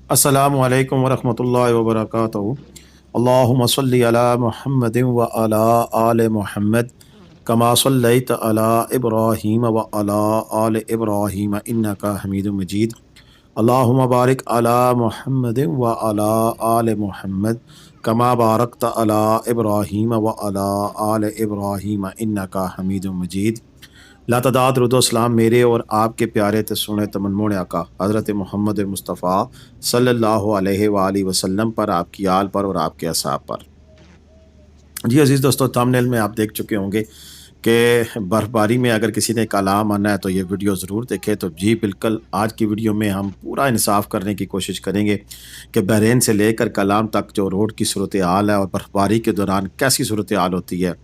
अस्सलामु अलैकुम वरहमतुल्लाहि वबरकातुहू। अल्लाहुम्मा सल्लि अला मुहम्मदिन व अला आले मुहम्मद कमा सल्लैत अला इब्राहीम व अला आले इब्राहीम इन्नका हमीदुम मजीद। अल्लाहुम्मा बारिक अला मुहम्मदिन व अला आले मुहम्मद कमा बारकत अला इब्राहीम व अला आले इब्राहीम इन्नका हमीदुम मजीद। लातदाद रुदोसलाम मेरे और आपके प्यारे तस्सुने तमन्नों आका हज़रत मोहम्मद मुस्तफ़ा सल्लल्लाहु अलैहि वसल्लम पर, आपकी आल पर और आपके असाब पर। जी अज़ीज़ दोस्तों, थंबनेल में आप देख चुके होंगे कि बर्फ़बारी में अगर किसी ने कलाम आना है तो ये वीडियो ज़रूर देखें। तो जी बिल्कुल, आज की वीडियो में हम पूरा इंसाफ़ करने की कोशिश करेंगे कि बहरीन से लेकर कलाम तक जो रोड की सूरत हाल है और बर्फ़बारी के दौरान कैसी सूरत हाल होती है,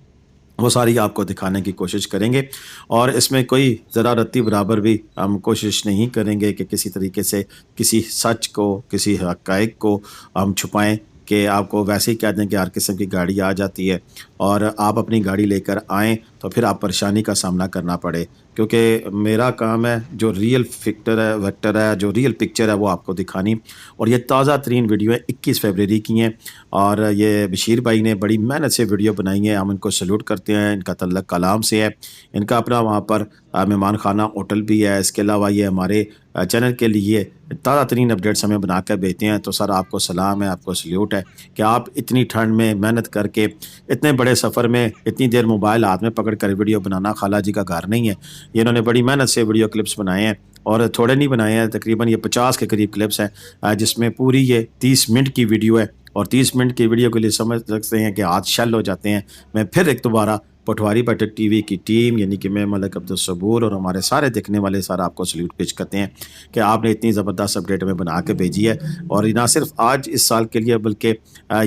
वो सारी आपको दिखाने की कोशिश करेंगे। और इसमें कोई ज़रा रत्ती बराबर भी हम कोशिश नहीं करेंगे कि किसी तरीके से किसी सच को, किसी हक़ाइक़ को हम छुपाएँ कि आपको वैसे ही कह दें कि हर किस्म की गाड़ी आ जाती है और आप अपनी गाड़ी लेकर आएँ तो फिर आप परेशानी का सामना करना पड़े। क्योंकि मेरा काम है जो रियल वेक्टर है, जो रियल पिक्चर है वो आपको दिखानी। और ये ताज़ा तरीन वीडियो है, 21 फरवरी की हैं और ये बशीर भाई ने बड़ी मेहनत से वीडियो बनाई है। हम इनको सैल्यूट करते हैं। इनका तल्लुक़ कलाम से है। इनका अपना वहाँ पर मेहमान खाना होटल भी है। इसके अलावा ये हमारे चैनल के लिए ताज़ा तरीन अपडेट्स हमें बना कर भेजते हैं। तो सर आपको सलाम है, आपको सैल्यूट है कि आप इतनी ठंड में मेहनत करके इतने बड़े सफ़र में इतनी देर मोबाइल हाथ में पकड़ कर वीडियो बनाना खाला जी का घर नहीं है। ये इन्होंने बड़ी मेहनत से वीडियो क्लिप्स बनाए हैं और थोड़े नहीं बनाए हैं, तकरीबन ये 50 के करीब क्लिप्स हैं, जिसमें पूरी ये 30 मिनट की वीडियो है। और 30 मिनट की वीडियो के लिए समझ सकते हैं कि हाथ शल हो जाते हैं। मैं फिर एक दोबारा पटवारी बटक टीवी की टीम यानी कि मैं मलिक अब्दुल सबूर और हमारे सारे देखने वाले सारे आपको सैल्यूट पेश करते हैं कि आपने इतनी ज़बरदस्त अपडेट में बना के भेजी है। और ना सिर्फ आज इस साल के लिए बल्कि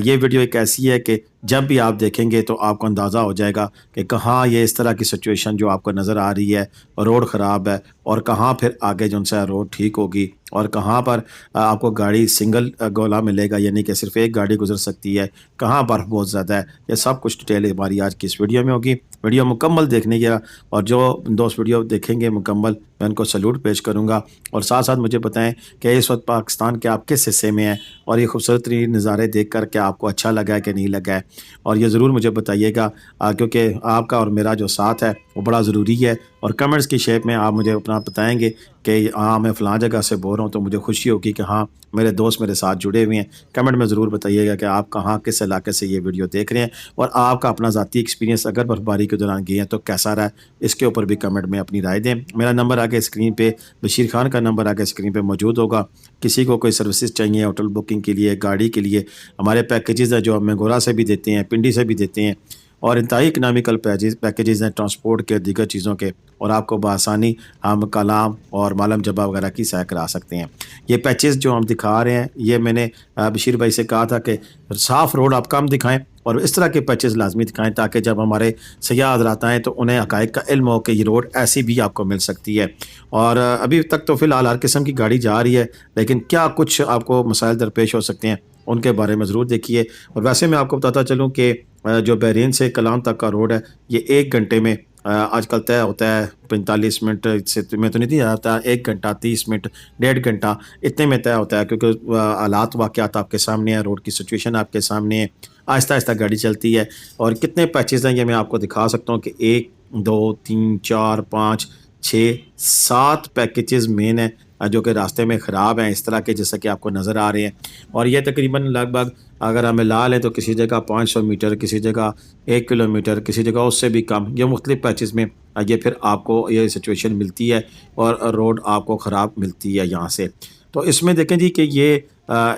ये वीडियो एक ऐसी है कि जब भी आप देखेंगे तो आपको अंदाज़ा हो जाएगा कि कहाँ ये इस तरह की सिचुएशन जो आपको नज़र आ रही है, रोड ख़राब है, और कहाँ फिर आगे जो सा रोड ठीक होगी और कहाँ पर आपको गाड़ी सिंगल गोला मिलेगा यानी कि सिर्फ एक गाड़ी गुजर सकती है, कहाँ बर्फ़ बहुत ज़्यादा है। ये सब कुछ डिटेल हमारी आज की इस वीडियो में होगी। वीडियो मुकम्मल देखने का, और जो दोस्त वीडियो देखेंगे मुकम्मल, मैं उनको सैल्यूट पेश करूँगा। और साथ साथ मुझे बताएं कि इस वक्त पाकिस्तान के आप किस हिस्से में हैं और ये खूबसूरत नज़ारे देख कर क्या आपको अच्छा लगा है कि नहीं लगा है। और ये ज़रूर मुझे बताइएगा क्योंकि आपका और मेरा जो साथ है वो बड़ा ज़रूरी है। और कमेंट्स की शेप में आप मुझे अपना बताएंगे कि हाँ मैं फ़लाँ जगह से बोल रहा हूँ, तो मुझे खुशी होगी कि हाँ मेरे दोस्त मेरे साथ जुड़े हुए हैं। कमेंट में ज़रूर बताइएगा कि आप कहाँ किस इलाके से ये वीडियो देख रहे हैं और आपका अपना ज़ाती एक्सपीरियंस अगर बर्फ़बारी के दौरान गए हैं तो कैसा रहा, इसके ऊपर भी कमेंट में अपनी राय दें। मेरा नंबर आगे स्क्रीन पे, बशीर खान का नंबर आगे स्क्रीन पे मौजूद होगा। किसी को कोई सर्विसेज चाहिए होटल बुकिंग के लिए, गाड़ी के लिए, हमारे पैकेजेस हैं जो हम मेंगोरा से भी देते हैं, पिंडी से भी देते हैं, और इंतहाई इकनॉमिकल पैकेजेस हैं ट्रांसपोर्ट के, दीगर चीज़ों के, और आपको बआसानी हम कलाम और मालम जबा वगैरह की सैर करा सकते हैं। ये पैचेस जो हम दिखा रहे हैं, ये मैंने बशीर भाई से कहा था कि साफ़ रोड आप कम दिखाएं और इस तरह के पैचेस लाजमी दिखाएं ताकि जब हमारे सयाह हज़रात आएँ तो उन्हें हक़ाइक़ का इल्म हो कि ये रोड ऐसी भी आपको मिल सकती है। और अभी तक तो फ़िलहाल हर किस्म की गाड़ी जा रही है, लेकिन क्या कुछ आपको मसाइल दरपेश हो सकते हैं उनके बारे में ज़रूर देखिए। और वैसे मैं आपको बताता चलूँ कि जो बहरीन से कलाम तक का रोड है ये 1 घंटे में आजकल तय होता है। 45 मिनट से में तो नहीं आता, 1 घंटा 30 मिनट 1.5 घंटा इतने में तय होता है, क्योंकि हालात वाक़यात आपके सामने है, रोड की सिचुएशन आपके सामने है, आहिस्ता आहिस्ता गाड़ी चलती है। और कितने पैचेज़ हैं ये मैं आपको दिखा सकता हूँ कि 1 2 3 4 5 6 7 पैकेजेस मेन है जो कि रास्ते में ख़राब हैं इस तरह के, जैसा कि आपको नज़र आ रहे हैं। और ये तकरीबन लगभग अगर हमें ला लें तो किसी जगह 500 मीटर, किसी जगह 1 किलोमीटर, किसी जगह उससे भी कम, ये मुख्तलिफ़ पैचेज़ में ये फिर आपको ये सिचुएशन मिलती है और रोड आपको ख़राब मिलती है यहाँ से। तो इसमें देखें जी कि ये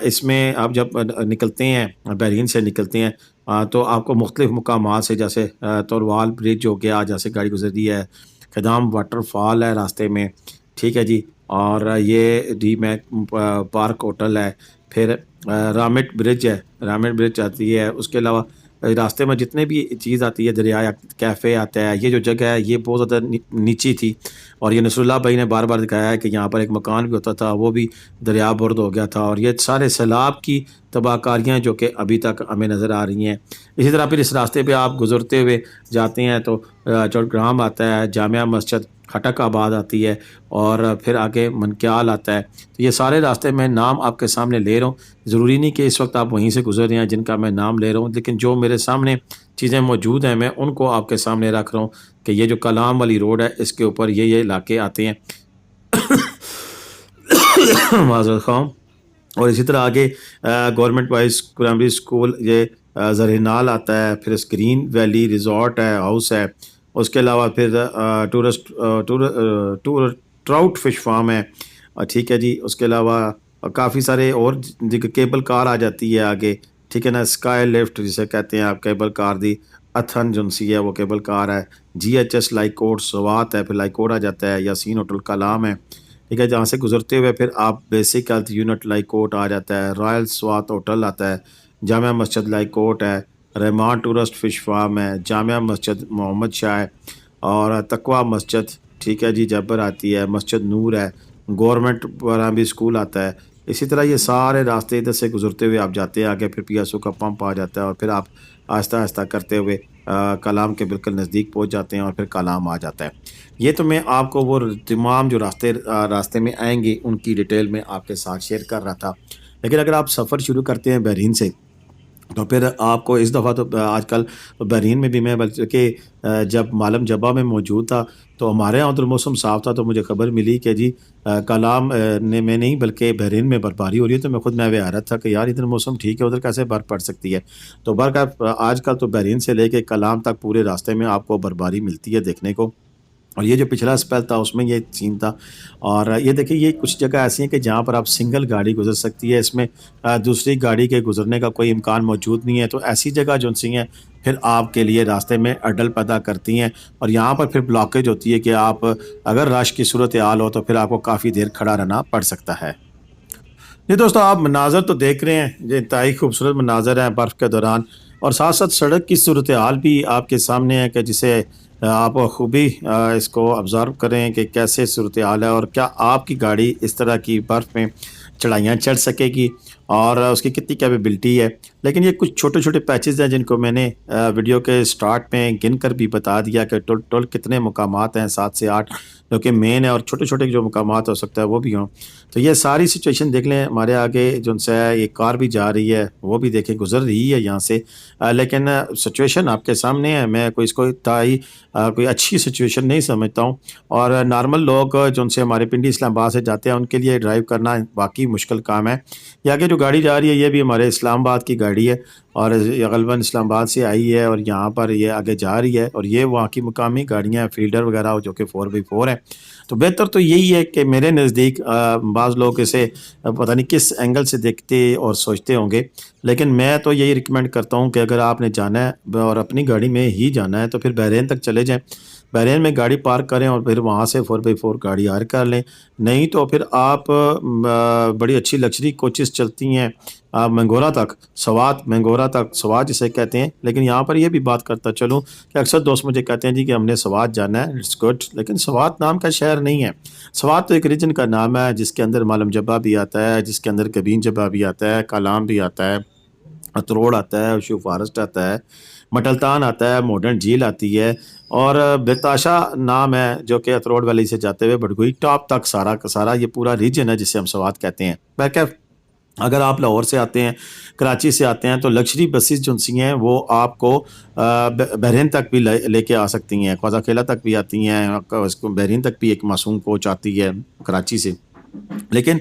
इसमें आप जब निकलते हैं, बहरीन से निकलते हैं, तो आपको मुख्तलिफ़ मकामात से, जैसे तोरवाल ब्रिज हो गया, जैसे गाड़ी गुजरती है, खदाम वाटरफॉल है रास्ते में, ठीक है जी, और ये डी मैक पार्क होटल है, फिर रामेट ब्रिज है, रामेट ब्रिज आती है। उसके अलावा रास्ते में जितने भी चीज़ आती है, दरिया कैफ़े आता है। ये जो जगह है ये बहुत ज़्यादा नीची थी और ये नसरुल्लाह भाई ने बार बार दिखाया है कि यहाँ पर एक मकान भी होता था, वो भी दरिया बुर्द हो गया था। और ये सारे सैलाब की तबाहकारियाँ जो कि अभी तक हमें नज़र आ रही हैं। इसी तरह फिर इस रास्ते पे आप गुज़रते हुए जाते हैं तो चौड़ग्राम आता है, जामिया मस्जिद, खटक आती है और फिर आगे मनक्याल आता है। तो ये सारे रास्ते मैं नाम आपके सामने ले रहा हूँ। ज़रूरी नहीं कि इस वक्त आप वहीं से गुजर रहे हैं जिनका मैं नाम ले रहा हूँ, लेकिन जो मेरे सामने चीज़ें मौजूद हैं मैं उनको आपके सामने रख रहा हूँ कि ये जो कलाम वाली रोड है इसके ऊपर ये इलाके आते हैं। माज़रत ख़्वाह। और इसी तरह आगे गवर्नमेंट वाइज प्राइमरी स्कूल ये ज़रीनाल आता है, फिर स्क्रीन वैली रिज़ॉर्ट है, हाउस है। उसके अलावा फिर ट्राउट फिश फार्म है। ठीक है जी। उसके अलावा काफ़ी सारे और केबल कार आ जाती है आगे, ठीक है ना। स्काई लिफ्ट जिसे कहते हैं आप, केबल कार दी अथन जो सी है वो केबल कार है। GHS लाइकोट सवात है, फिर लाइकोट आ जाता है। यासीन होटल कलाम है, ठीक है। जहाँ से गुजरते हुए फिर आप बेसिक हेल्थ यूनिट लाइकोट आ जाता है, रॉयल स्वात होटल आता है, जामिया मस्जिद लाइकोट है, रहमान टूरिस्ट फ़िश फार्म है, जामिया मस्जिद मोहम्मद शाह है और तकवा मस्जिद, ठीक है जी, जबर आती है, मस्जिद नूर है, गवर्नमेंट प्राइमरी स्कूल आता है। इसी तरह ये सारे रास्ते इधर से गुजरते हुए आप जाते हैं आगे, फिर PSO का पंप आ जाता है और फिर आप आहिस्ता आहिस्ता करते हुए कलाम के बिल्कुल नज़दीक पहुंच जाते हैं और फिर कलाम आ जाता है। ये तो मैं आपको वो तमाम जो रास्ते में आएंगे उनकी डिटेल में आपके साथ शेयर कर रहा था। लेकिन अगर आप सफ़र शुरू करते हैं बहरीन से, तो फिर आपको इस दफ़ा तो आजकल बहरीन में भी मैं बल्कि जब मालम जब्बा में मौजूद था तो हमारे यहाँ उधर मौसम साफ़ था, तो मुझे खबर मिली कि जी कलाम ने में नहीं बल्कि बहरीन में बर्फबारी हो रही है। तो मैं हैरत था कि यार इधर मौसम ठीक है, उधर कैसे बर्फ़ पड़ सकती है। तो बहरकैफ़ आजकल तो बहरीन से लेके कलाम तक पूरे रास्ते में आपको बर्फबारी मिलती है देखने को। और ये जो पिछला स्पेल था उसमें ये सीन था। और ये देखिए ये कुछ जगह ऐसी हैं कि जहाँ पर आप सिंगल गाड़ी गुजर सकती है, इसमें दूसरी गाड़ी के गुजरने का कोई इम्कान मौजूद नहीं है। तो ऐसी जगह जो सी हैं फिर आपके लिए रास्ते में अडल पैदा करती हैं और यहाँ पर फिर ब्लॉकेज होती है कि आप अगर रश की सूरत हाल हो तो फिर आपको काफ़ी देर खड़ा रहना पड़ सकता है। जी दोस्तों, आप मनाज़र तो देख रहे हैं, ये इंतहाई खूबसूरत मनाज़र हैं बर्फ़ के दौरान, और साथ साथ सड़क की सूरत हाल भी आपके सामने है कि जिसे आप खूबी इसको ऑब्ज़र्व करें कि कैसे सूरत हाल है और क्या आपकी गाड़ी इस तरह की बर्फ़ में चढ़ाइयाँ चढ़ सकेगी और उसकी कितनी कैपेबिलिटी है। लेकिन ये कुछ छोटे छोटे पैचेज़ हैं जिनको मैंने वीडियो के स्टार्ट में गिन कर भी बता दिया कि टोटल कितने मुकामात हैं, 7 से 8 जो कि मेन है, और छोटे छोटे जो मुकामात हो सकता है वो भी हों। तो ये सारी सिचुएशन देख लें। हमारे आगे जो है ये कार भी जा रही है, वो भी देखें गुजर रही है यहाँ से। लेकिन सिचुएशन आपके सामने है, मैं कोई इसको इतना कोई अच्छी सिचुएशन नहीं समझता हूँ। और नॉर्मल लोग जो उनसे हमारे पिंडी इस्लामाबाद से जाते हैं उनके लिए ड्राइव करना वाकई मुश्किल काम है। ये आगे जो गाड़ी जा रही है ये भी हमारे इस्लामाबाद की गाड़ी है और ये गलबन इस्लामाबाद से आई है और यहाँ पर ये आगे जा रही है, और ये वहाँ की मुकामी गाड़ियाँ फील्डर वगैरह जो कि 4x4 हैं। तो बेहतर तो यही है कि मेरे नज़दीक बाज़ लोग इसे पता नहीं किस एंगल से देखते और सोचते होंगे, लेकिन मैं तो यही रिकमेंड करता हूँ कि अगर आपने जाना है और अपनी गाड़ी में ही जाना है तो फिर बहरीन तक चले जाएँ, बहरीन में गाड़ी पार्क करें और फिर वहाँ से 4x4 गाड़ी हायर कर लें। नहीं तो फिर आप बड़ी अच्छी लग्जरी कोचेस चलती हैं मंगोरा तक, सवात मंगोरा तक, सवात जिसे कहते हैं। लेकिन यहाँ पर ये भी बात करता चलूँ कि अक्सर दोस्त मुझे कहते हैं जी कि हमने सवात जाना है, इट्स गुड, लेकिन सवात नाम का शहर नहीं है। सवात तो एक रीजन का नाम है जिसके अंदर मालम जब्बा भी आता है, जिसके अंदर कबीन जब्बा भी आता है, कलाम भी आता है, अतरोड़ आता है, शू फॉरेस्ट आता है, मटलतान आता है, मॉडर्न झील आती है, और बेताशा नाम है जो कि अतरोड़ वैली से जाते हुए बड़गुई टॉप तक सारा का सारा ये पूरा रीजन है जिसे हम सवात कहते हैं। बहरकैफ अगर आप लाहौर से आते हैं, कराची से आते हैं, तो लग्जरी बसेस जो सी हैं वो आपको बहरीन तक भी लेके आ सकती हैं, ख्वाजा खेला तक भी आती हैं, बहरीन तक भी एक मासूम कोच आती है कराची से। लेकिन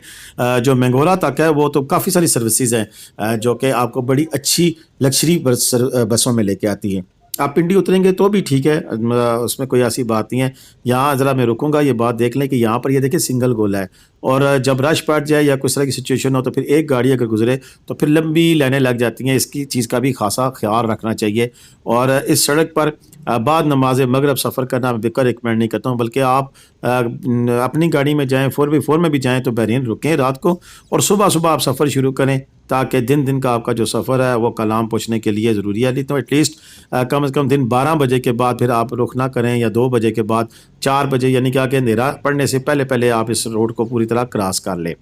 जो मंगोरा तक है वो तो काफ़ी सारी सर्विसेज हैं जो कि आपको बड़ी अच्छी लग्जरी बसों में लेके आती हैं। आप पिंडी उतरेंगे तो भी ठीक है, उसमें कोई ऐसी बात नहीं है। यहाँ ज़रा मैं रुकूंगा, ये बात देख लें कि यहाँ पर ये देखिए सिंगल गोला है, और जब रश पड़ जाए या कुछ तरह की सिचुएशन हो तो फिर एक गाड़ी अगर गुजरे तो फिर लंबी लाइनें लग जाती हैं। इसकी चीज़ का भी खासा ख्याल रखना चाहिए। और इस सड़क पर बाद नमाज मगरब सफ़र करना मैं बेकर रिकमेंड नहीं करता हूँ, बल्कि आप अपनी गाड़ी में जाएँ, 4x4 में भी जाएँ तो बहरीन रुकें रात को, और सुबह सुबह आप सफ़र शुरू करें ताकि दिन दिन का आपका जो सफ़र है वो कलाम पहुँचने के लिए ज़रूरी है। नहीं तो एटलीस्ट कम से कम दिन 12 बजे के बाद फिर आप रुख ना करें, या 2 बजे के बाद 4 बजे, यानी कि आगे अंधेरा पड़ने से पहले पहले आप इस रोड को पूरी तरह क्रॉस कर लें।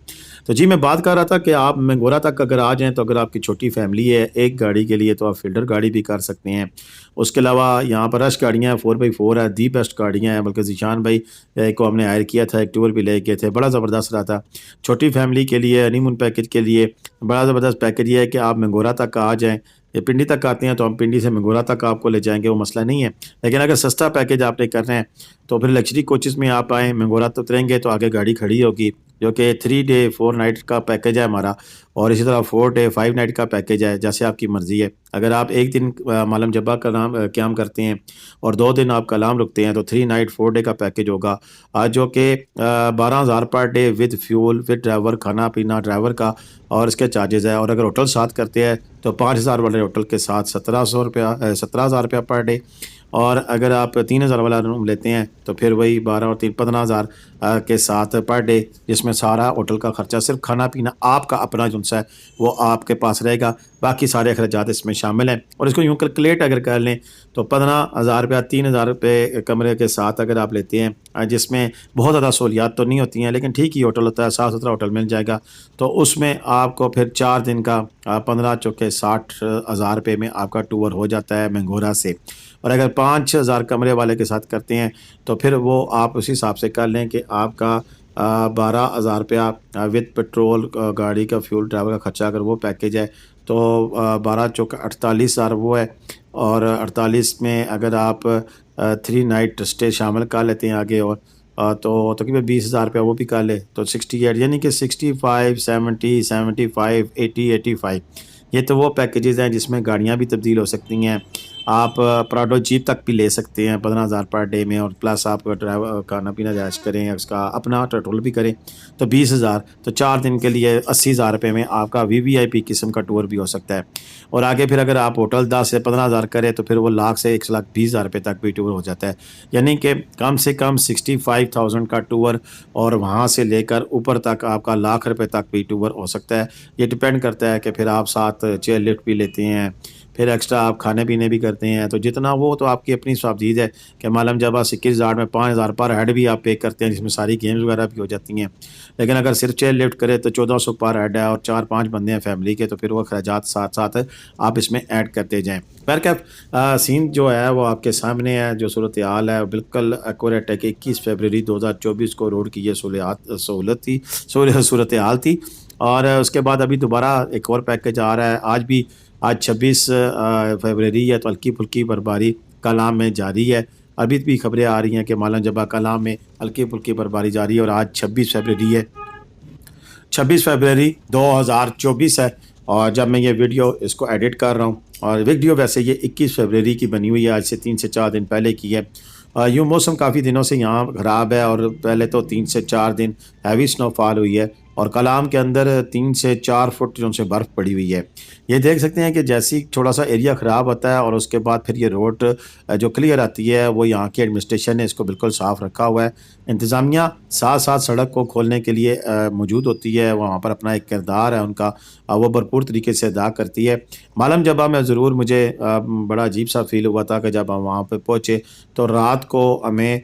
तो जी, मैं बात कर रहा था कि आप मेंगोरा तक अगर आ जाएँ, तो अगर आपकी छोटी फैमिली है एक गाड़ी के लिए, तो आप फ़ील्डर गाड़ी भी कर सकते हैं। उसके अलावा यहाँ पर रश गाड़ियाँ 4x4 है, दी बेस्ट गाड़ियाँ हैं, बल्कि ज़ीशान भाई को हमने हायर किया था, एक टूर भी ले गए थे, बड़ा ज़बरदस्त रहा था। छोटी फैमिली के लिए हनीमून पैकेज के लिए बड़ा ज़बरदस्त पैकेज ये है कि आप मेंगोरा तक आ जाएँ। ये पिंडी तक आते हैं तो हम पिंडी से मेंगोरा तक आपको ले जाएँगे, वो मसला नहीं है। लेकिन अगर सस्ता पैकेज आपने करना है, तो फिर लग्ज़री कोचेज़ में आप आएँ, मेंगोरा तो उतरेंगे तो आगे गाड़ी खड़ी होगी, जो कि 3 डे 4 नाइट का पैकेज है हमारा, और इसी तरह 4 डे 5 नाइट का पैकेज है, जैसे आपकी मर्ज़ी है। अगर आप 1 दिन मालम जब्बा का नाम क़याम करते हैं और 2 दिन आप कलाम रुकते हैं, तो 3 नाइट 4 डे का पैकेज होगा, जो कि 12,000 per day with fuel, with driver, खाना-पीना ड्राइवर का और इसके चार्जेज़ है। और अगर होटल साथ करते हैं तो 5,000 वाले होटल के साथ 1700 रुपया 17,000 रुपया पर डे। और अगर आप 3,000 वाला रूम लेते हैं तो फिर वही 12 और 3 15,000 के साथ पर डे, जिसमें सारा होटल का खर्चा, सिर्फ खाना पीना आपका अपना जो है वो आपके पास रहेगा, बाकी सारे अखराजात इसमें शामिल हैं। और इसको यूँ कैलकुलेट अगर कर लें तो 15,000 रुपया 3,000 रुपये कमरे के साथ अगर आप लेते हैं, जिसमें बहुत ज़्यादा सहूलियात तो नहीं होती हैं, लेकिन ठीक ही होटल होता है, साफ़ सुथरा होटल मिल जाएगा, तो उसमें आपको फिर 4 दिन का 15 चौके 60,000 रुपये में आपका टूर हो जाता है मेंगोरा से। और अगर 5,000 कमरे वाले के साथ करते हैं तो फिर वो आप उसी हिसाब से कर लें कि आपका 12,000 रुपया विद पेट्रोल, गाड़ी का फ्यूल, ड्राइवर का खर्चा, अगर वो पैकेज है तो 12 चौक 48,000 वो है। और 48 में अगर आप 3 नाइट स्टे शामिल कर लेते हैं आगे, और तो तकरीबन 20,000 रुपया वो भी कर ले, तो 68, यानी कि 65, 70, 75, 80, 85, ये तो वो पैकेजेज़ हैं जिसमें गाड़ियाँ भी तब्दील हो सकती हैं। आप प्राडो जीप तक भी ले सकते हैं 15,000 पर डे में, और प्लस आप ड्राइवर खाना पीना ऐश करें, उसका अपना पेट्रोल भी करें तो 20,000, तो 4 दिन के लिए 80,000 रुपये में आपका वीवीआईपी किस्म का टूर भी हो सकता है। और आगे फिर अगर आप होटल 10 से 15,000 करें तो फिर वो लाख से 1,20,000 रुपये तक भी टूर हो जाता है, यानी कि कम से कम 65,000 का टूर, और वहाँ से लेकर ऊपर तक आपका लाख रुपये तक भी टूर हो सकता है। ये डिपेंड करता है कि फिर आप साथ चेयर लिफ्ट भी लेते हैं, फिर एक्स्ट्रा आप खाने पीने भी करते हैं, तो जितना वो तो आपकी अपनी स्वाबदीद है कि मालूम जब आप 21,000 में 5,000 पर हेड भी आप पे करते हैं, जिसमें सारी गेम्स वगैरह भी हो जाती हैं। लेकिन अगर सिर्फ चेयर लिफ्ट करें तो 1,400 पर हेड है, और 4-5 बंदे हैं फैमिली के, तो फिर वो अखराजात साथ साथ आप इसमें ऐड करते जाएँ। बहरकैफ सीन जो है वो आपके सामने है, जो सूरत हाल है बिल्कुल एक्यूरेट है कि 21 फरवरी 2024 को रोड की ये सहूलत थी, सूरत हाल थी। और उसके बाद अभी दोबारा एक और पैकेज आ रहा है। आज 26 फरवरी है, तो हल्की फुल्की बर्फबारी कलाम में जारी है। अभी भी खबरें आ रही हैं कि मालन जबा कलाम में हल्की फुल्की बर्फबारी जारी है, और आज 26 फरवरी है, 26 फरवरी 2024 है। और जब मैं ये वीडियो इसको एडिट कर रहा हूँ, और वीडियो वैसे ये 21 फरवरी की बनी हुई है, आज से 3 से 4 दिन पहले की है। यूँ मौसम काफ़ी दिनों से यहाँ ख़राब है, और पहले तो 3 से 4 दिन हैवी स्नोफॉल हुई है, और कलाम के अंदर 3 से 4 फुट जो से बर्फ़ पड़ी हुई है। ये देख सकते हैं कि जैसे ही थोड़ा सा एरिया ख़राब होता है और उसके बाद फिर ये रोड जो क्लियर आती है, वो यहाँ की एडमिनिस्ट्रेशन ने इसको बिल्कुल साफ़ रखा हुआ है। इंतज़ामिया साथ साथ सड़क को खोलने के लिए मौजूद होती है, वहाँ पर अपना एक किरदार है उनका, वो भरपूर तरीके से अदा करती है। मालम जबा में ज़रूर मुझे बड़ा अजीब सा फ़ील हुआ था कि जब हम वहाँ पे पहुँचे तो रात को हमें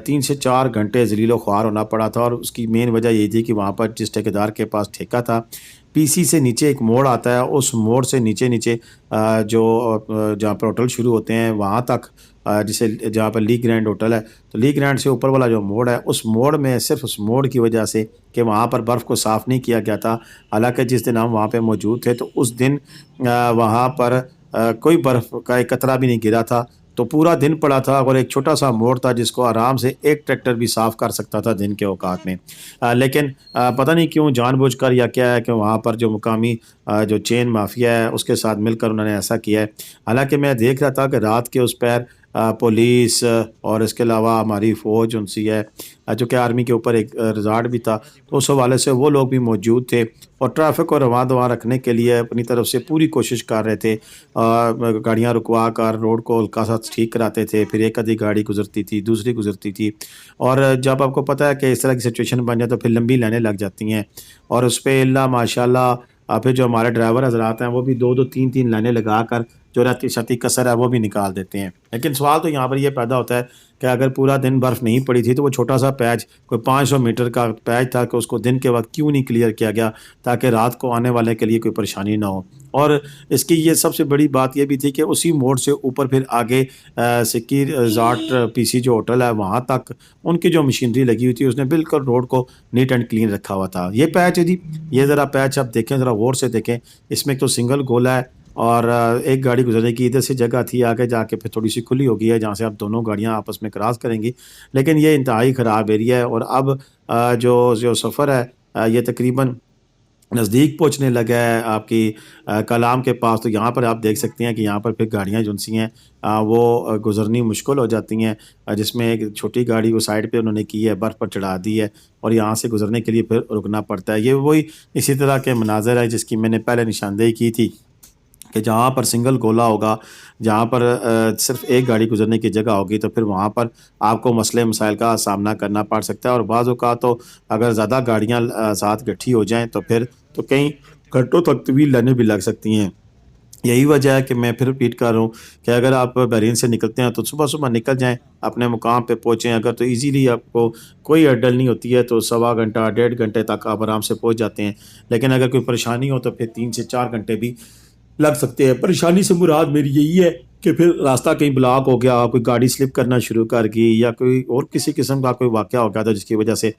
3 से 4 घंटे ज़लीलो ख्वार होना पड़ा था। और उसकी मेन वजह ये थी कि वहाँ पर जिस ठेकेदार के पास ठेका था, पीसी से नीचे एक मोड़ आता है, उस मोड़ से नीचे नीचे जहाँ पर होटल शुरू होते हैं वहाँ तक, जिसे जहाँ पर ली ग्रैंड होटल है, तो ली ग्रैंड से ऊपर वाला जो मोड़ है, उस मोड़ में सिर्फ उस मोड़ की वजह से कि वहाँ पर बर्फ़ को साफ़ नहीं किया गया था। हालांकि जिस दिन हम वहाँ पे मौजूद थे तो उस दिन वहाँ पर कोई बर्फ़ का एक कतरा भी नहीं गिरा था, तो पूरा दिन पड़ा था, और एक छोटा सा मोड़ था जिसको आराम से एक ट्रैक्टर भी साफ़ कर सकता था दिन के औकात में। लेकिन पता नहीं क्यों जानबूझकर या क्या है कि वहाँ पर जो मुकामी जो चेन माफिया है उसके साथ मिलकर उन्होंने ऐसा किया है। हालांकि मैं देख रहा था कि रात के उस पर पुलिस और इसके अलावा हमारी फ़ौज उनसी है, जो कि आर्मी के ऊपर एक रिज़ॉर्ट भी था, तो उस हवाले से वो लोग भी मौजूद थे, और ट्रैफिक को रवां दवां रखने के लिए अपनी तरफ से पूरी कोशिश कर रहे थे। गाड़ियाँ रुकवा कर रोड को हल्का सा ठीक कराते थे, फिर एक आधी गाड़ी गुजरती थी, दूसरी गुजरती थी, और जब आपको पता है कि इस तरह की सिचुएशन बन जाए तो फिर लंबी लाइनें लग जाती हैं। और उस पर अल्लाह माशाल्लाह फिर जो हमारे ड्राइवर हजरात हैं वो भी दो दो तीन तीन लाइनें लगा कर जो रहती शती कसर है वो भी निकाल देते हैं। लेकिन सवाल तो यहाँ पर ये पैदा होता है कि अगर पूरा दिन बर्फ़ नहीं पड़ी थी तो वो छोटा सा पैच कोई 500 मीटर का पैच था कि उसको दिन के वक्त क्यों नहीं क्लियर किया गया ताकि रात को आने वाले के लिए कोई परेशानी ना हो। और इसकी ये सबसे बड़ी बात ये भी थी कि उसी मोड़ से ऊपर फिर आगे सिक्की रिज़ॉर्ट पीसी जो होटल है वहाँ तक उनकी जो मशीनरी लगी हुई थी उसने बिल्कुल रोड को नीट एंड क्लीन रखा हुआ था। ये पैच है जी, ये ज़रा पैच आप देखें, ज़रा गौर से देखें। इसमें एक तो सिंगल गोला है और एक गाड़ी गुजरने की इधर से जगह थी, आगे जाके फिर थोड़ी सी खुली हो गई है जहाँ से आप दोनों गाड़ियाँ आपस में क्रॉस करेंगी। लेकिन ये इंतहाई ख़राब एरिया है और अब जो जो सफ़र है ये तकरीबन नज़दीक पहुँचने लगा है आपकी कलाम के पास। तो यहाँ पर आप देख सकते हैं कि यहाँ पर फिर गाड़ियाँ जो-सी हैं वो गुज़रनी मुश्किल हो जाती हैं। जिसमें एक छोटी गाड़ी वो साइड पे उन्होंने की है, बर्फ़ पर चढ़ा दी है और यहाँ से गुज़रने के लिए फिर रुकना पड़ता है। ये वही इसी तरह के मनाज़र है जिसकी मैंने पहले निशानदेही की थी कि जहाँ पर सिंगल गोला होगा, जहाँ पर सिर्फ़ एक गाड़ी गुज़रने की जगह होगी तो फिर वहाँ पर आपको मसले मसाइल का सामना करना पड़ सकता है। और बाज़ औक़ात तो अगर ज़्यादा गाड़ियाँ साथ इकट्ठी हो जाएँ तो फिर तो कई घंटों तक तवील लाइनें भी लग सकती हैं। यही वजह है कि मैं फिर रिपीट कर रहा हूँ कि अगर आप बहरीन से निकलते हैं तो सुबह-सुबह निकल जाएँ, अपने मुकाम पे पहुँचे। अगर तो ईज़िली आपको कोई हड़बल नहीं होती है तो सवा घंटा, डेढ़ घंटे तक आप आराम से पहुँच जाते हैं। लेकिन अगर कोई परेशानी हो तो फिर 3 से 4 घंटे भी लग सकते हैं। परेशानी से मुराद मेरी यही है कि फिर रास्ता कहीं ब्लॉक हो गया, कोई गाड़ी स्लिप करना शुरू कर गई या कोई और किसी किस्म का कोई वाक़या हो गया था जिसकी वजह से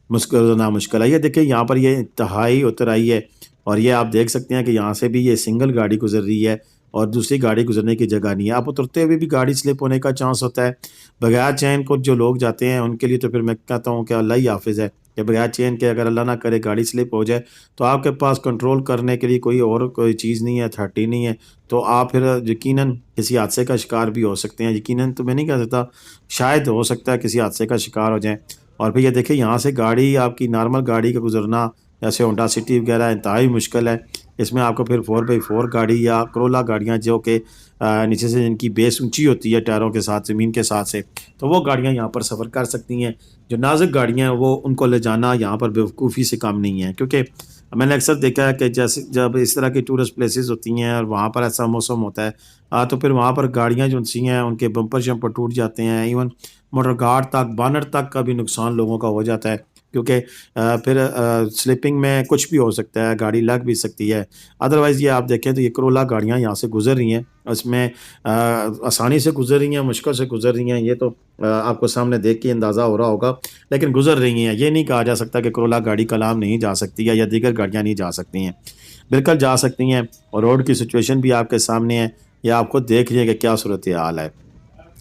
मुश्किल ना मुश्किल आई है। देखिए यहाँ पर ये इंतहाई उतराई है और ये आप देख सकते हैं कि यहाँ से भी ये सिंगल गाड़ी गुज़र रही है और दूसरी गाड़ी गुज़रने की जगह नहीं है। आप उतरते हुए भी गाड़ी स्लिप होने का चांस होता है। बगैर चैन को जो लोग जाते हैं उनके लिए तो फिर मैं कहता हूँ कि अल्लाह ही हाफ़िज़ है कि बगैर चेन के अगर अल्लाह ना करे गाड़ी स्लिप हो जाए तो आपके पास कंट्रोल करने के लिए कोई चीज़ नहीं है, अथॉरिटी नहीं है। तो आप फिर यकीनन किसी हादसे का शिकार भी हो सकते हैं। यकीनन तो मैं नहीं कह सकता, शायद हो सकता है किसी हादसे का शिकार हो जाएँ। और फिर ये देखिए यहाँ से गाड़ी आपकी नॉर्मल गाड़ी का गुज़रना जैसे होंडा सिटी वगैरह इंतहाई मुश्किल है। इसमें आपको फिर 4x4 गाड़ी या करोला गाड़ियाँ जो कि नीचे से जिनकी बेस ऊँची होती है टायरों के साथ, ज़मीन के साथ से, तो वो गाड़ियाँ यहाँ पर सफ़र कर सकती हैं। जो नाज़ुक गाड़ियाँ हैं वो उनको ले जाना यहाँ पर बेवकूफ़ी से कम नहीं है। क्योंकि मैंने अक्सर देखा है कि जैसे जब इस तरह की टूरिस्ट प्लेसेस होती हैं और वहाँ पर ऐसा मौसम होता है तो फिर वहाँ पर गाड़ियाँ जो-सी हैं उनके बम्पर-शम्पर टूट जाते हैं। इवन मोटर गार्ड तक, बॉनेट तक का भी नुकसान लोगों का हो जाता है। क्योंकि फिर स्लिपिंग में कुछ भी हो सकता है, गाड़ी लग भी सकती है। अदरवाइज़ ये आप देखें तो ये करोला गाड़ियाँ यहाँ से गुज़र रही हैं, उसमें आसानी से गुज़र रही हैं, मुश्किल से गुज़र रही हैं, ये तो आपको सामने देख के अंदाज़ा हो रहा होगा, लेकिन गुज़र रही हैं। ये नहीं कहा जा सकता कि करोला गाड़ी कलाम नहीं जा सकती है या दीगर गाड़ियाँ नहीं जा सकती हैं। बिल्कुल जा सकती हैं और रोड की सिचुएशन भी आपके सामने है, ये आप खुद देख लीजिए कि क्या सूरत-ए-हाल है।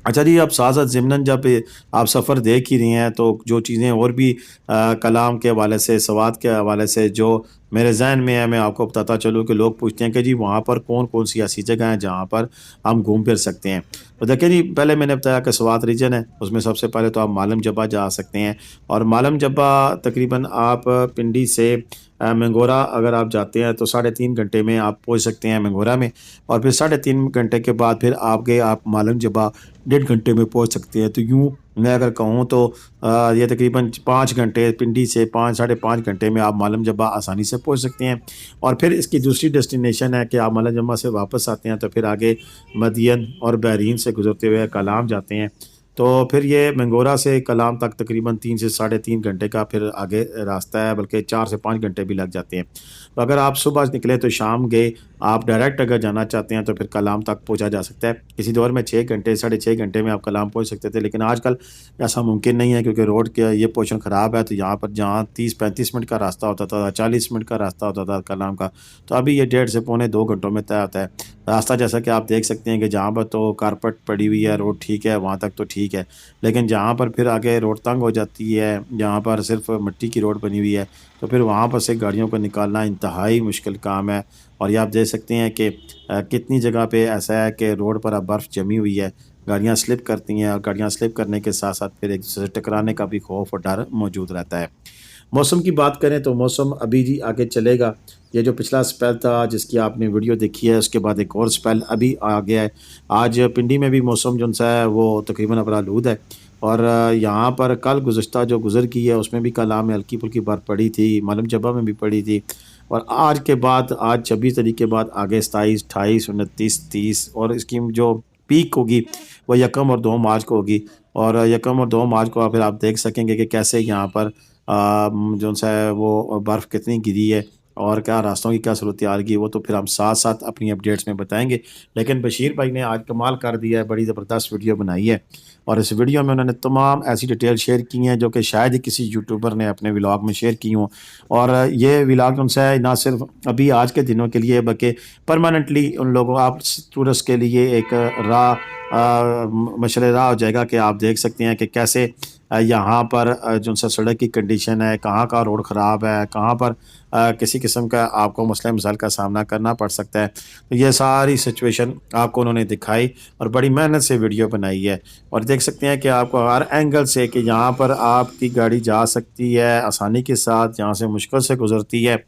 अच्छा जी, अब साथ-साथ ज़िमनन जब आप सफ़र देख ही रही हैं, तो जो चीज़ें और भी कलाम के हवाले से, सवात के हवाले से जो मेरे ज़हन में है, मैं आपको बताता चलूँ कि लोग पूछते हैं कि जी वहाँ पर कौन-कौन सी ऐसी जगह हैं जहाँ पर हम घूम फिर सकते हैं। तो देखिए जी, पहले मैंने बताया कि सवात रीजन है, उसमें सबसे पहले तो आप मालम जब्बा जा सकते हैं और मालम जब्बा तकरीबन आप पिंडी से मंगोरा अगर आप जाते हैं तो 3.5 घंटे में आप पहुँच सकते हैं मंगोरा में और फिर 3.5 घंटे के बाद फिर आप मालम जब्बा 1.5 घंटे में पहुँच सकते हैं। तो यूँ मैं अगर कहूँ तो ये तकरीबन 5 घंटे पिंडी से 5 साढ़े 5 घंटे में आप मालम जब्बा आसानी से पहुँच सकते हैं। और फिर इसकी दूसरी डेस्टिनेशन है कि आप मालम जब्बा से वापस आते हैं तो फिर आगे मदियन और बहरीन से गुज़रते हुए कलाम जाते हैं। तो फिर ये मंगोरा से कलाम तक तकरीबन 3 से साढ़े 3 घंटे का फिर आगे रास्ता है, बल्कि 4 से 5 घंटे भी लग जाते हैं। तो अगर आप सुबह निकले तो शाम गए, आप डायरेक्ट अगर जाना चाहते हैं तो फिर कलाम तक पहुँचा जा सकता है। किसी दौर में 6 घंटे, साढ़े 6 घंटे में आप कलाम पहुँच सकते थे, लेकिन आजकल ऐसा मुमकिन नहीं है क्योंकि रोड का ये पोर्शन ख़राब है। तो यहाँ पर जहाँ 30-35 मिनट का रास्ता होता था, 40 मिनट का रास्ता होता था कलाम का, तो अभी ये 1.5 से पौने 2 घंटों में तय होता है। रास्ता जैसा कि आप देख सकते हैं कि जहाँ पर तो कारपेट पड़ी हुई है, रोड ठीक है, वहाँ तक तो ठीक है। लेकिन जहाँ पर फिर आगे रोड तंग हो जाती है, जहाँ पर सिर्फ़ मिट्टी की रोड बनी हुई है, तो फिर वहाँ पर से गाड़ियों को निकालना इंतहाई मुश्किल काम है। और ये आप देख सकते हैं कि कितनी जगह पे ऐसा है कि रोड पर अब बर्फ़ जमी हुई है, गाड़ियाँ स्लिप करती हैं और गाड़ियाँ स्लिप करने के साथ-साथ फिर एक-दूसरे से टकराने का भी खौफ़ और डर मौजूद रहता है। मौसम की बात करें तो मौसम अभी जी आगे चलेगा। ये जो पिछला स्पेल था जिसकी आपने वीडियो देखी है, उसके बाद एक और स्पेल अभी आ गया है। आज पिंडी में भी मौसम जो-सा है वो तकरीबन अबरालूद है और यहाँ पर कल गुज़श्ता जो गुज़र गई है उसमें भी कलाम में हल्की-फुल्की बर्फ़ पड़ी थी, मालम जब्बा में भी पड़ी थी। और आज के बाद, आज 26 तारीख के बाद आगे 27, 28, 29, 30 और इसकी जो पीक होगी वो 1 और 2 मार्च को होगी। और 1 और 2 मार्च को फिर आप देख सकेंगे कि कैसे यहाँ पर जो सा है वो बर्फ़ कितनी गिरी है और क्या रास्तों की क्या सूरत हाल की, वो तो फिर हम साथ साथ अपनी अपडेट्स में बताएंगे। लेकिन बशीर भाई ने आज कमाल कर दिया है, बड़ी ज़बरदस्त वीडियो बनाई है और इस वीडियो में उन्होंने तमाम ऐसी डिटेल शेयर की हैं जो कि शायद ही किसी यूट्यूबर ने अपने व्लॉग में शेयर की हों। और ये व्लॉग उनसे ना सिर्फ अभी आज के दिनों के लिए बल्कि परमानेंटली उन लोगों आप टूरिस्ट के लिए एक मशरे राह हो जाएगा कि आप देख सकते हैं कि कैसे यहाँ पर जो सा सड़क की कंडीशन है, कहाँ का रोड ख़राब है, कहाँ पर किसी किस्म का आपको मसला मसाइल का सामना करना पड़ सकता है। तो ये सारी सिचुएशन आपको उन्होंने दिखाई और बड़ी मेहनत से वीडियो बनाई है और देख सकते हैं कि आपको हर एंगल से कि यहाँ पर आपकी गाड़ी जा सकती है आसानी के साथ, यहाँ से मुश्किल से गुजरती है।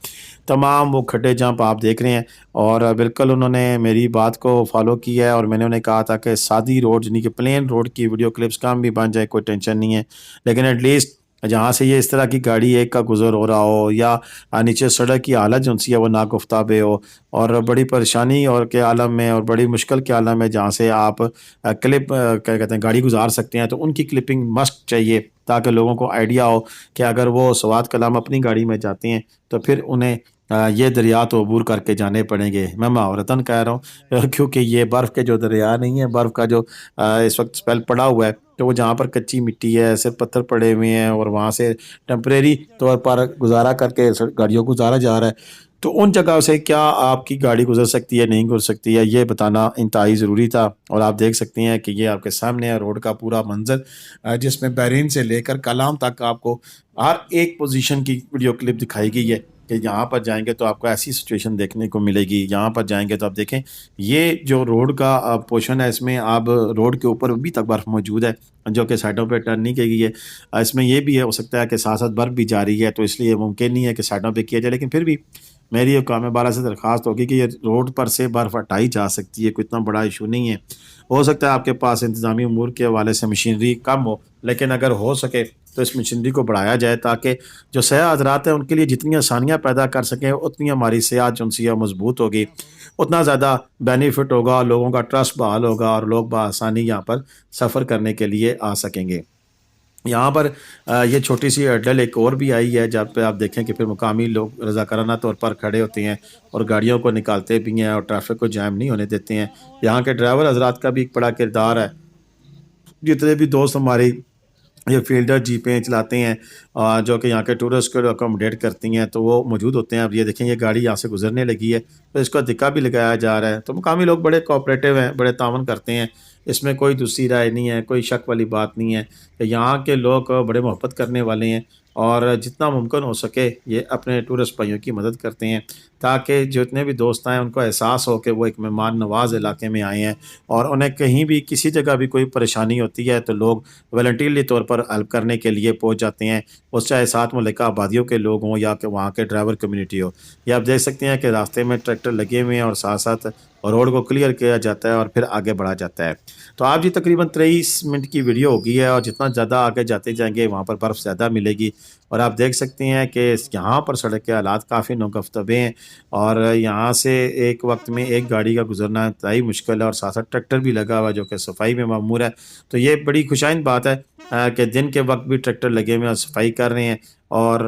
तमाम वो खड्डे जंप आप देख रहे हैं और बिल्कुल उन्होंने मेरी बात को फॉलो किया है और मैंने उन्हें कहा था कि सादी रोड यानी कि प्लेन रोड की वीडियो क्लिप्स कम भी बन जाए, कोई टेंशन नहीं है, लेकिन एटलीस्ट जहाँ से ये इस तरह की गाड़ी एक का गुजर हो रहा हो या नीचे सड़क की हालत जो सी है वो नागुफ्ताबे हो और बड़ी परेशानी और के आलम में और बड़ी मुश्किल के आलम में जहाँ से आप क्लिप क्या कहते हैं गाड़ी गुजार सकते हैं, तो उनकी क्लिपिंग मस्ट चाहिए ताकि लोगों को आइडिया हो कि अगर वो सवात कलाम अपनी गाड़ी में जाते हैं तो फिर उन्हें ये दरिया तो अबूर करके जाने पड़ेंगे। मैं मुहावरतन कह रहा हूँ क्योंकि ये बर्फ़ के जो दरिया नहीं है, बर्फ़ का जो इस वक्त स्पेल पड़ा हुआ है, तो वो जहाँ पर कच्ची मिट्टी है, सिर्फ पत्थर पड़े हुए हैं और वहाँ से टेम्परेरी तौर पर गुजारा करके गाड़ियों को गुजारा जा रहा है, तो उन जगह से क्या आपकी गाड़ी गुजर सकती है, नहीं गुजर सकती है, ये बताना इंतहाई ज़रूरी था। और आप देख सकते हैं कि ये आपके सामने है रोड का पूरा मंजर, जिसमें बहरीन से लेकर कलाम तक आपको हर एक पोजीशन की वीडियो क्लिप दिखाई गई है कि यहाँ पर जाएंगे तो आपको ऐसी सिचुएशन देखने को मिलेगी, यहाँ पर जाएंगे तो आप देखें ये जो रोड का पोर्शन है इसमें अब रोड के ऊपर अभी तक बर्फ़ मौजूद है जो कि साइडों पे टर्न नहीं की गई है। इसमें ये भी है, हो सकता है कि साथ साथ बर्फ़ भी जारी है तो इसलिए मुमकिन नहीं है कि साइडों पे किया जाए, लेकिन फिर भी मेरी हुकाम बाला से दरख्वास्त होगी कि ये रोड पर से बर्फ़ हटाई जा सकती है, कोई इतना बड़ा इशू नहीं है। हो सकता है आपके पास इंतज़ामी उमूर के हवाले से मशीनरी कम हो, लेकिन अगर हो सके तो इस मशीनरी को बढ़ाया जाए ताकि जो सयाह हज़रात हैं उनके लिए जितनी आसानियाँ पैदा कर सकें उतनी हमारी सेहत जो सी है मज़बूत होगी, उतना ज़्यादा बेनिफिट होगा, लोगों का ट्रस्ट बहाल होगा और लोग बआसानी यहाँ पर सफ़र करने के लिए आ सकेंगे। यहाँ पर ये छोटी सी हर्डल एक और भी आई है जहाँ पे आप देखें कि फिर मुकामी लोग रज़ाकाराना तौर पर खड़े होते हैं और गाड़ियों को निकालते भी हैं और ट्रैफिक को जैम नहीं होने देते हैं। यहाँ के ड्राइवर हज़रात का भी एक बड़ा किरदार है। जितने भी दोस्त हमारे ये फील्डर जीपें चलाते हैं जो कि यहाँ के टूरिस्ट को अकोमोडेट करती हैं, तो वो मौजूद होते हैं। अब ये देखें ये गाड़ी यहाँ से गुजरने लगी है तो इसको धिक्का भी लगाया जा रहा है। तो मुकामी लोग बड़े कोऑपरेटिव हैं, बड़े तावन करते हैं, इसमें कोई दूसरी राय नहीं है, कोई शक वाली बात नहीं है कि यहाँ के लोग बड़े मोहब्बत करने वाले हैं और जितना मुमकिन हो सके ये अपने टूरिस्ट भाइयों की मदद करते हैं ताकि जितने भी दोस्त आएँ उनको एहसास हो कि वो एक मेहमान नवाज़ इलाके में आए हैं और उन्हें कहीं भी किसी जगह भी कोई परेशानी होती है तो लोग वॉलंटियरली तौर पर हेल्प करने के लिए पहुंच जाते हैं, उस चाहे साथ मुल्का आबादियों के लोग हों या कि वहाँ के ड्राइवर कम्युनिटी हो। ये आप देख सकते हैं कि रास्ते में ट्रैक्टर लगे हुए हैं और साथ साथ रोड को क्लियर किया जाता है और फिर आगे बढ़ा जाता है। तो आप जी तकरीबन 23 मिनट की वीडियो होगी है और जितना ज़्यादा आगे जाते जाएंगे वहाँ पर बर्फ़ ज़्यादा मिलेगी और आप देख सकते हैं कि यहाँ पर सड़क के हालात काफ़ी नौगफ्तबे हैं और यहाँ से एक वक्त में एक गाड़ी का गुजरना इंतहाई मुश्किल है और साथ साथ ट्रैक्टर भी लगा हुआ है जो कि सफाई में मामूर है। तो ये बड़ी खुशाइंद बात है कि दिन के वक्त भी ट्रैक्टर लगे हुए हैं, सफाई कर रहे हैं और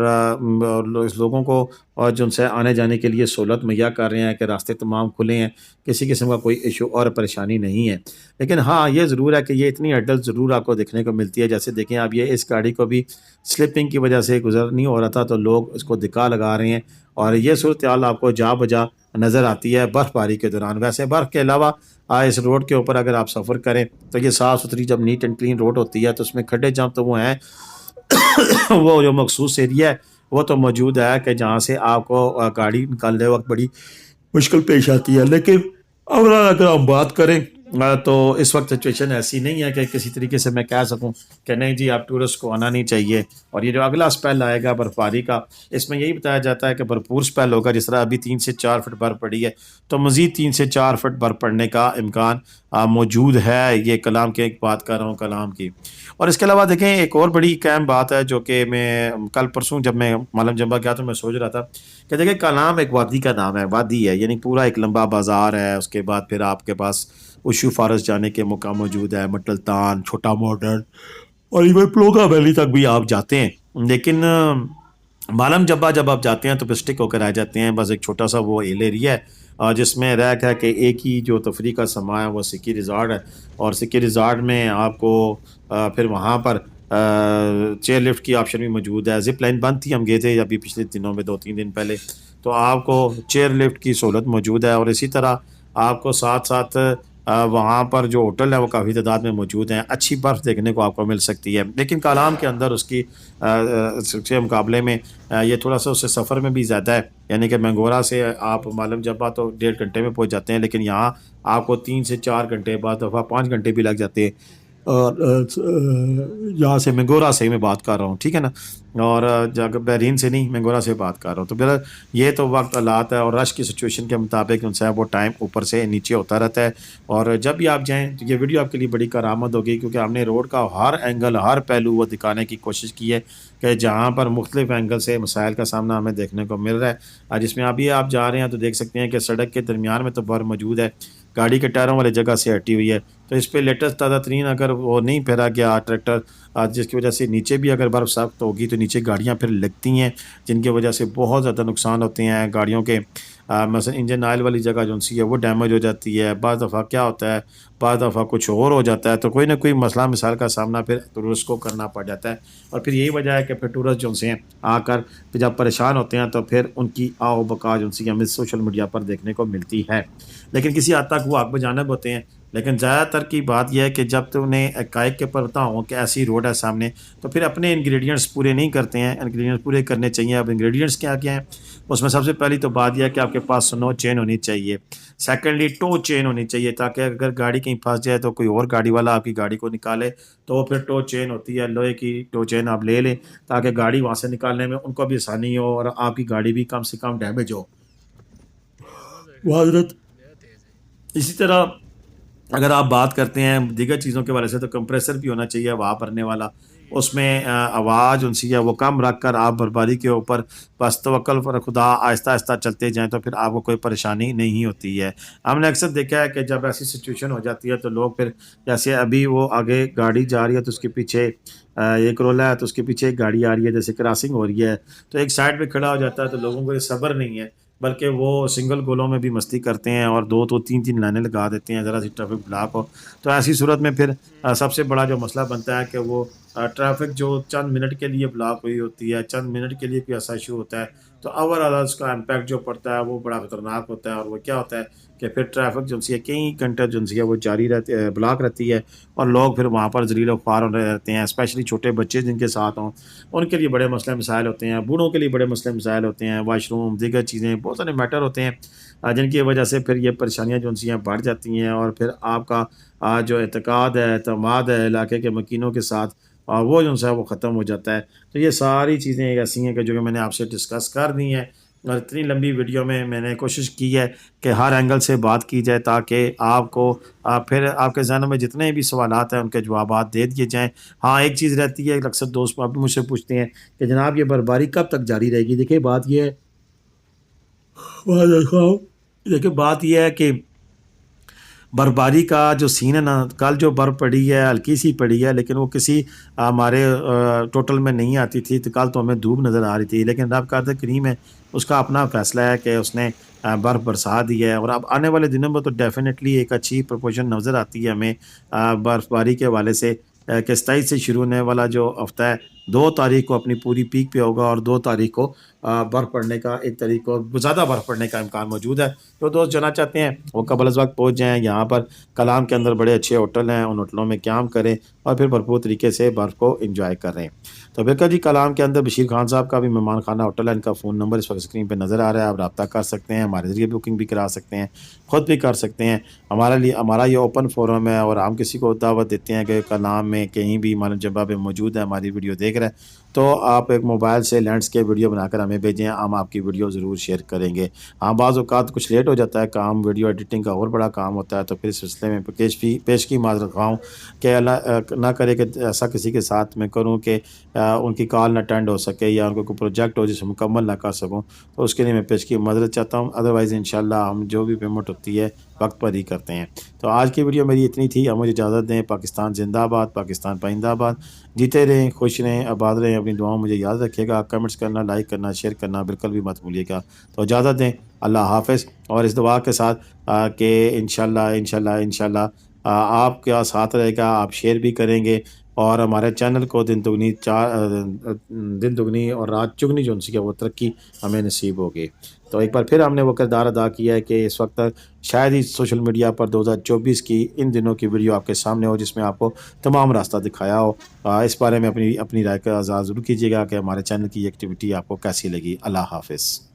लोगों को और जो उनसे आने जाने के लिए सहूलत मुहैया कर रहे हैं कि रास्ते तमाम खुले हैं, किसी किस्म का कोई इशू और परेशानी नहीं है। लेकिन हाँ, ये ज़रूर है कि ये इतनी हर्डल ज़रूर आपको देखने को मिलती है। जैसे देखें आप ये इस गाड़ी को भी स्लिपिंग की वजह से गुजर नहीं हो रहा था तो लोग इसको धिक्का लगा रहे हैं और ये सूरत हाल आपको जा बजा नज़र आती है बर्फ़बारी के दौरान। वैसे बर्फ़ के अलावा इस रोड के ऊपर अगर आप सफ़र करें तो ये साफ़ सुथरी जब नीट एंड क्लीन रोड होती है तो उसमें खड्डे जहाँ तो वो हैं वो जो मखसूस एरिया है वो तो मौजूद है कि जहाँ से आपको गाड़ी निकालने वक्त बड़ी मुश्किल पेश आती है। लेकिन अब अगर हम बात करें तो इस वक्त सिचुएशन ऐसी नहीं है कि किसी तरीके से मैं कह सकूं कि नहीं जी आप टूरिस्ट को आना नहीं चाहिए। और ये जो अगला स्पेल आएगा बर्फबारी का, इसमें यही बताया जाता है कि भरपूर स्पेल होगा। जिस तरह अभी 3 से 4 फुट बर्फ पड़ी है, तो मज़ीद 3 से 4 फुट बर्फ पड़ने का इम्कान मौजूद है। ये कलाम की एक बात कर रहा हूँ, कलाम की। और इसके अलावा देखें, एक और बड़ी अहम बात है जो कि मैं कल परसों जब मैं मालम जंबा गया तो मैं सोच रहा था कि देखिए कलाम एक वादी का नाम है, वादी है यानी पूरा एक लंबा बाजार है। उसके बाद फिर आपके पास उशू फारस जाने के मौका मौजूद है, मटलतान, छोटा मॉडर्न और इवन प्लोगा वैली तक भी आप जाते हैं। लेकिन मालम जब्बा जब आप जाते हैं तो फिर स्टिक होकर आ जाते हैं। बस एक छोटा सा वो हिल एरिया है जिसमें रह है कि एक ही जो तफरी का समा है वो सिक्की रिज़ॉर्ट है। और सिक्की रिज़ॉर्ट में आपको फिर वहाँ पर चेयर लिफ्ट की ऑप्शन भी मौजूद है। जिप लाइन बंद थी, हम गए थे अभी पिछले दिनों में 2-3 दिन पहले, तो आपको चेयर लिफ्ट की सहूलत मौजूद है। और इसी तरह आपको साथ साथ वहाँ पर जो होटल है वो काफ़ी तादाद में मौजूद हैं, अच्छी बर्फ़ देखने को आपको मिल सकती है। लेकिन कालाम के अंदर उसकी के मुकाबले में ये थोड़ा सा उससे सफ़र में भी ज़्यादा है। यानी कि मैंगोरा से आप मालम जब्बा तो 1.5 घंटे में पहुँच जाते हैं, लेकिन यहाँ आपको 3 से 4 घंटे, बाद दफ़ा 5 घंटे भी लग जाते हैं। और यहाँ से मैंगोरा से मैं बात कर रहा हूँ, ठीक है ना। और जगह बहरीन से नहीं, मैंगोरा से बात कर रहा हूँ। तो मेरा ये तो वक्त हालात है और रश की सिचुएशन के मुताबिक उनसे वो टाइम ऊपर से नीचे होता रहता है। और जब भी आप जाएँ तो ये वीडियो आपके लिए बड़ी करामत होगी, क्योंकि हमने रोड का हर एंगल, हर पहलू वो दिखाने की कोशिश की है कि जहाँ पर मुख्तलिफ एंगल से मसाइल का सामना हमें देखने को मिल रहा है। जिसमें अभी आप जा रहे हैं तो देख सकते हैं कि सड़क के दरमियान में तो बर्फ़ मौजूद है, गाड़ी के टायरों वाली जगह से हटी हुई है। तो इस पे लेटेस्ट ताज़ा तरीन अगर वो नहीं फेरा गया ट्रैक्टर, जिसकी वजह से नीचे भी अगर बर्फ़ सख्त होगी तो नीचे गाड़ियाँ फिर लगती हैं, जिनकी वजह से बहुत ज़्यादा नुकसान होते हैं गाड़ियों के। मसलन इंजन ऑयल वाली जगह जो सी है वो डैमेज हो जाती है। बाज़ दफ़ा क्या होता है, बाज़ दफ़ा कुछ और हो जाता है, तो कोई ना कोई मसला मिसाल का सामना फिर टूरिस्ट को करना पड़ जाता है। और फिर यही वजह है कि फिर टूरिस्ट जो से हैं आकर फिर जब परेशान होते हैं तो फिर उनकी आओ बका जो सी हमें सोशल मीडिया पर देखने को मिलती है। लेकिन किसी हद तक वो हक बजानब होते हैं। लेकिन ज़्यादातर की बात यह है कि जब तो उन्हें हक़ाइक़ के पता हो कि ऐसी रोड है सामने, तो फिर अपने इंग्रेडिएंट्स पूरे नहीं करते हैं। इंग्रेडिएंट्स पूरे करने चाहिए। अब इंग्रेडिएंट्स क्या-क्या हैं? उसमें सबसे पहली तो बात यह है कि आपके पास स्नो चेन होनी चाहिए। सेकंडली टो चेन होनी चाहिए, ताकि अगर गाड़ी कहीं फँस जाए तो कोई और गाड़ी वाला आपकी गाड़ी को निकाले, तो फिर टो चेन होती है, लोहे की टो चेन आप ले लें, ताकि गाड़ी वहाँ से निकालने में उनको भी आसानी हो और आपकी गाड़ी भी कम से कम डैमेज हो। माज़रत। इसी तरह अगर आप बात करते हैं दीगर चीज़ों के बारे से, तो कंप्रेसर भी होना चाहिए हवा भरने वाला। उसमें आवाज़ उनसी है वो कम रख कर आप बर्फबारी के ऊपर बस तवक्कल पर खुदा आहिस्ता-आहिस्ता चलते जाएँ, तो फिर आपको कोई परेशानी नहीं होती है। हमने अक्सर देखा है कि जब ऐसी सिचुएशन हो जाती है तो लोग फिर, जैसे अभी वो आगे गाड़ी जा रही है तो उसके पीछे एक रोला है तो उसके पीछे एक गाड़ी आ रही है, जैसे क्रॉसिंग हो रही है, तो एक साइड पे खड़ा हो जाता है, तो लोगों को ये सब्र नहीं है, बल्कि वो सिंगल गोलों में भी मस्ती करते हैं और 2-2 3-3 लाइनें लगा देते हैं ज़रा सी ट्रैफिक ब्लॉक हो। तो ऐसी सूरत में फिर सबसे बड़ा जो मसला बनता है कि वो ट्रैफिक जो चंद मिनट के लिए ब्लॉक हुई होती है, चंद मिनट के लिए कोई ऐसा इशू होता है, तो ओवरऑल उसका इम्पैक्ट जो पड़ता है वो बड़ा ख़तरनाक होता है। और वो क्या होता है कि फिर ट्रैफिक जो है कई घंटे जो है वो जारी रहती है, ब्लॉक रहती है, और लोग फिर वहाँ पर ज़लील ख्वार होने रहते हैं। स्पेशली छोटे बच्चे जिनके साथ हों, उनके लिए बड़े मसले मसाइल होते हैं, बूढ़ों के लिए बड़े मसले मसाइल होते हैं, वाशरूम दीगर चीज़ें बहुत सारे मैटर होते हैं जिनकी वजह से फिर ये परेशानियाँ जो हैं बढ़ जाती हैं। और फिर आपका जो एतकाद है, एतमाद है इलाके के मकीनों के साथ, वो जो है वो ख़त्म हो जाता है। तो ये सारी चीज़ें ऐसी हैं कि जो कि मैंने आपसे डिस्कस कर दी हैं। और इतनी लंबी वीडियो में मैंने कोशिश की है कि हर एंगल से बात की जाए, ताकि आपको फिर आपके ज़हन में जितने भी सवालात हैं उनके जवाबात दे दिए जाएँ। हाँ, एक चीज़ रहती है, अक्सर दोस्त अब भी मुझसे पूछते हैं कि जनाब ये बर्फबारी कब तक जारी रहेगी? देखिए बात ये है, देखिए बात ये है कि बर्फबारी का जो सीन है ना, कल जो बर्फ़ पड़ी है हल्की सी पड़ी है, लेकिन वो किसी हमारे टोटल में नहीं आती थी। तो कल तो हमें धूप नज़र आ रही थी, लेकिन रब कादिर करीम है, उसका अपना फ़ैसला है कि उसने बर्फ़ बरसा दी है। और अब आने वाले दिनों में तो डेफ़िनेटली एक अच्छी प्रोपोज़न नज़र आती है हमें बर्फ़बारी के हवाले से, कि 27 से शुरू होने वाला जो हफ़्ता है, 2 तारीख को अपनी पूरी पीक पे होगा और 2 तारीख को बर्फ़ पड़ने का, 1 तारीख को ज़्यादा बर्फ़ पड़ने का इम्कान मौजूद है। जो दोस्त जाना चाहते हैं वो कबल अज़ वक़्त पहुँच जाएँ। यहाँ पर कलाम के अंदर बड़े अच्छे होटल हैं, उन होटलों में क़याम करें, और फिर भरपूर तरीके से बर्फ़ को इंजॉय कर रहे हैं। तो बिल्कुल जी, कलाम के अंदर बशीर खान साहब का भी मेहमान खाना होटल है, इनका फ़ोन नंबर इस वक्त स्क्रीन पे नज़र आ रहा है, आप रब्ता कर सकते हैं, हमारे ज़रिए बुकिंग भी करा सकते हैं, खुद भी कर सकते हैं। हमारा ये ओपन फोरम है और हम किसी को दावत देते हैं कि कलाम में कहीं भी मालूम जगह पे मौजूद है, हमारी वीडियो देख रहे हैं, तो आप एक मोबाइल से लैंडस्केप वीडियो बनाकर हमें भेजें, हम आपकी वीडियो ज़रूर शेयर करेंगे। हाँ, बाज़ औक़ात कुछ लेट हो जाता है काम, वीडियो एडिटिंग का और बड़ा काम होता है, तो फिर इस सिलसिले में पेशगी माज़रत ख़्वाह कि अल्लाह ना करे कि ऐसा किसी के साथ मैं करूँ कि उनकी कॉल ना अटेंड हो सके या उनको कोई प्रोजेक्ट हो जिसे मुकम्मल ना कर सकूँ, तो उसके लिए मैं पेशगी माज़रत चाहता हूँ। अदरवाइज़ इंशाअल्लाह हम जो भी पेमेंट होती है वक्त पर ही करते हैं। तो आज की वीडियो मेरी इतनी थी, अब मुझे इजाज़त दें। पाकिस्तान ज़िंदाबाद, पाकिस्तान पाइंदाबाद। जीते रहें, खुश रहें, आबाद रहें, अपनी दुआओं में मुझे याद रखिएगा। कमेंट्स करना, लाइक करना, शेयर करना बिल्कुल भी मत भूलिएगा। तो इजाज़त दें, अल्लाह हाफ़िज़। और इस दुआ के साथ कि इंशाअल्लाह इंशाअल्लाह इंशाअल्लाह आपका साथ रहेगा, आप शेयर भी करेंगे और हमारे चैनल को दिन दुगनी और रात चुगनी जो उनसी है वो तरक्की हमें नसीब होगी। तो एक बार फिर हमने वो किरदार अदा किया है कि इस वक्त शायद ही सोशल मीडिया पर 2024 की इन दिनों की वीडियो आपके सामने हो जिसमें आपको तमाम रास्ता दिखाया हो। इस बारे में अपनी अपनी राय का इज़हार ज़रूर कीजिएगा कि हमारे चैनल की एक्टिविटी आपको कैसी लगी। अल्लाह हाफ़िज़।